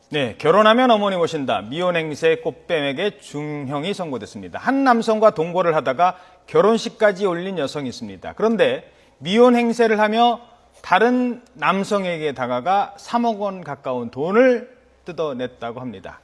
네, 결혼하면 어머니 모신다. 미혼 행세 꽃뱀에게 중형이 선고됐습니다. 한 남성과 동거를 하다가 결혼식까지 올린 여성이 있습니다. 그런데 미혼 행세를 하며 다른 남성에게 다가가 3억 원 가까운 돈을 뜯어냈다고 합니다.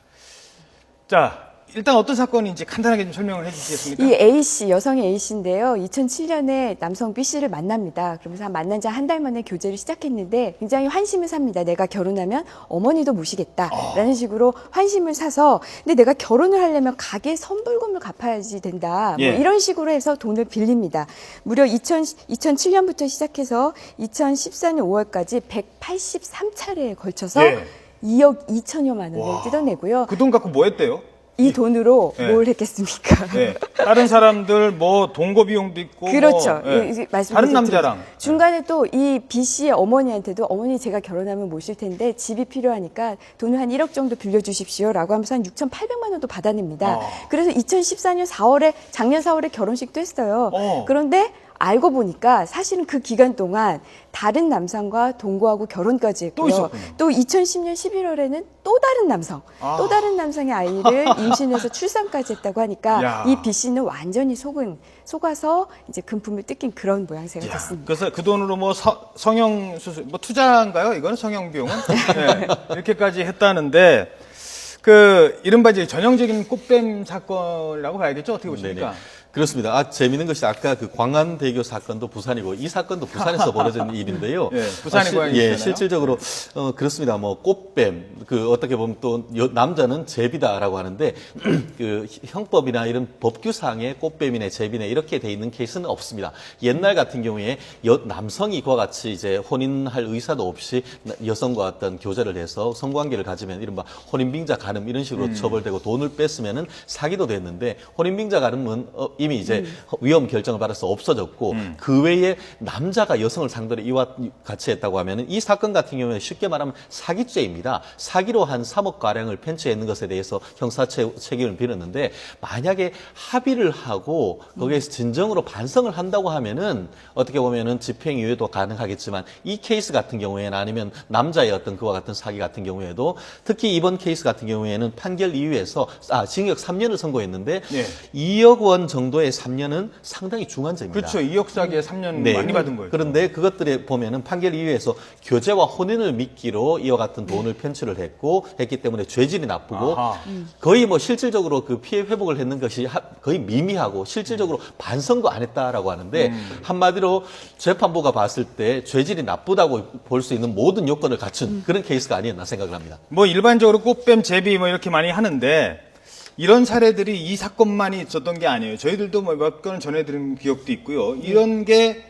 자, 일단 어떤 사건인지 간단하게 좀 설명을 해주시겠습니까? 이 A씨, 여성의 A씨인데요. 2007년에 남성 B씨를 만납니다. 그러면서 만난 지 한 달 만에 교제를 시작했는데 굉장히 환심을 삽니다. 내가 결혼하면 어머니도 모시겠다라는 식으로 환심을 사서 근데 내가 결혼을 하려면 가게 선불금을 갚아야지 된다. 예. 뭐 이런 식으로 해서 돈을 빌립니다. 무려 2007년부터 시작해서 2014년 5월까지 183차례에 걸쳐서 예. 2억 2천여만 원을 뜯어내고요. 그 돈 갖고 뭐 했대요? 이 돈으로 예. 뭘 했겠습니까? 네, 다른 사람들 뭐 동거 비용도 있고 그렇죠. 뭐, 예. 말씀드렸죠. 다른 남자랑 중간에 또 이 B 씨의 어머니한테도 어머니 제가 결혼하면 모실 텐데 집이 필요하니까 돈을 한 1억 정도 빌려주십시오라고 하면서 한 6,800만 원도 받아냅니다. 그래서 2014년 4월에 작년 4월에 결혼식도 했어요. 그런데 알고 보니까 사실은 그 기간 동안 다른 남성과 동거하고 결혼까지 했고요. 또 있었군요. 또 2010년 11월에는 또 다른 남성, 또 다른 남성의 아이를 임신해서 출산까지 했다고 하니까 야. 이 B 씨는 완전히 속아서 이제 금품을 뜯긴 그런 모양새가 야, 됐습니다. 그래서 그 돈으로 뭐 성형 수술, 뭐 투자인가요? 이거는 성형 비용은 네, 이렇게까지 했다는데 그 이른바 이제 전형적인 꽃뱀 사건이라고 봐야겠죠? 어떻게 보십니까? 네네. 그렇습니다. 재미있는 것이 아까 그 광안대교 사건도 부산이고 이 사건도 부산에서 벌어진 일인데요. 예, 부산이 고향이시잖아요. 실질적으로 그렇습니다. 뭐 꽃뱀 그 어떻게 보면 또 남자는 제비다라고 하는데 그 형법이나 이런 법규상의 꽃뱀이네 제비네 이렇게 돼 있는 케이스는 없습니다. 옛날 같은 경우에 남성이 그와 같이 이제 혼인할 의사도 없이 여성과 어떤 교제를 해서 성관계를 가지면 이른바 혼인빙자 간음 이런 식으로 처벌되고 돈을 뺐으면은 사기도 됐는데 혼인빙자 간음은 이미 이제 위험 결정을 받아서 없어졌고 그 외에 남자가 여성을 상대로 이와 같이 했다고 하면은 이 사건 같은 경우에 쉽게 말하면 사기죄입니다. 사기로 한 3억 가량을 편취했는 것에 대해서 형사 책임을 빌었는데 만약에 합의를 하고 거기에서 진정으로 반성을 한다고 하면은 어떻게 보면은 집행유예도 가능하겠지만 이 케이스 같은 경우에는 아니면 남자의 어떤 그와 같은 사기 같은 경우에도 특히 이번 케이스 같은 경우에는 판결 이후에서 징역 3년을 선고했는데 네. 2억 원 정도의 3년은 상당히 중한 죄입니다. 그렇죠. 2억 사기에 3년 네. 많이 받은 거예요. 그런데 그것들에 보면은 판결 이후에서 교제와 혼인을 미끼로 이와 같은 돈을 편취를 했기 때문에 죄질이 나쁘고 아하. 거의 뭐 실질적으로 그 피해 회복을 했는 것이 거의 미미하고 실질적으로 반성도 안 했다라고 하는데 한마디로 재판부가 봤을 때 죄질이 나쁘다고 볼 수 있는 모든 요건을 갖춘 그런 케이스가 아니었나 생각을 합니다. 뭐 일반적으로 꽃뱀 제비 뭐 이렇게 많이 하는데 이런 사례들이 이 사건만이 있었던 게 아니에요. 저희들도 뭐 몇 건을 전해드린 기억도 있고요. 이런 게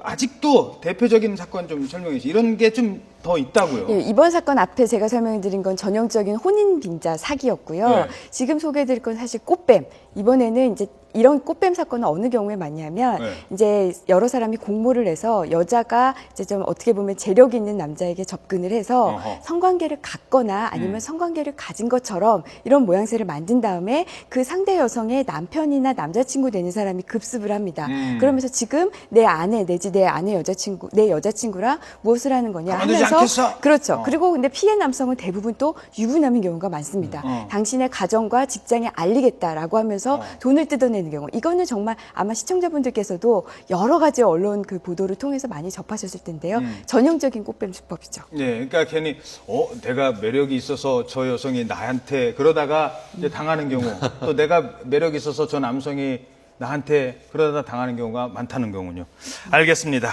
아직도 대표적인 사건 좀 설명해 주세요. 이런 게 좀 더 있다고요. 예, 이번 사건 앞에 제가 설명드린 건 전형적인 혼인 빙자 사기였고요. 네. 지금 소개해드릴 건 사실 꽃뱀. 이번에는 이제 이런 꽃뱀 사건은 어느 경우에 많냐면 네. 이제 여러 사람이 공모를 해서 여자가 이제 좀 어떻게 보면 재력 있는 남자에게 접근을 해서 어허. 성관계를 갖거나 아니면 성관계를 가진 것처럼 이런 모양새를 만든 다음에 그 상대 여성의 남편이나 남자친구 되는 사람이 급습을 합니다. 그러면서 지금 내 아내 내지 내 아내 여자친구 내 여자친구랑 무엇을 하는 거냐 가만두지 하면서 않겠어? 그렇죠. 그리고 근데 피해 남성은 대부분 또 유부남인 경우가 많습니다. 당신의 가정과 직장에 알리겠다라고 하면서 돈을 뜯어내는 경우. 이거는 정말 아마 시청자분들께서도 여러 가지 언론 그 보도를 통해서 많이 접하셨을 텐데요. 전형적인 꽃뱀 수법이죠. 네, 그러니까 괜히 내가 매력이 있어서 저 여성이 나한테 그러다가 이제 당하는 경우, 또 내가 매력이 있어서 저 남성이 나한테 그러다 당하는 경우가 많다는 경우군요. 알겠습니다.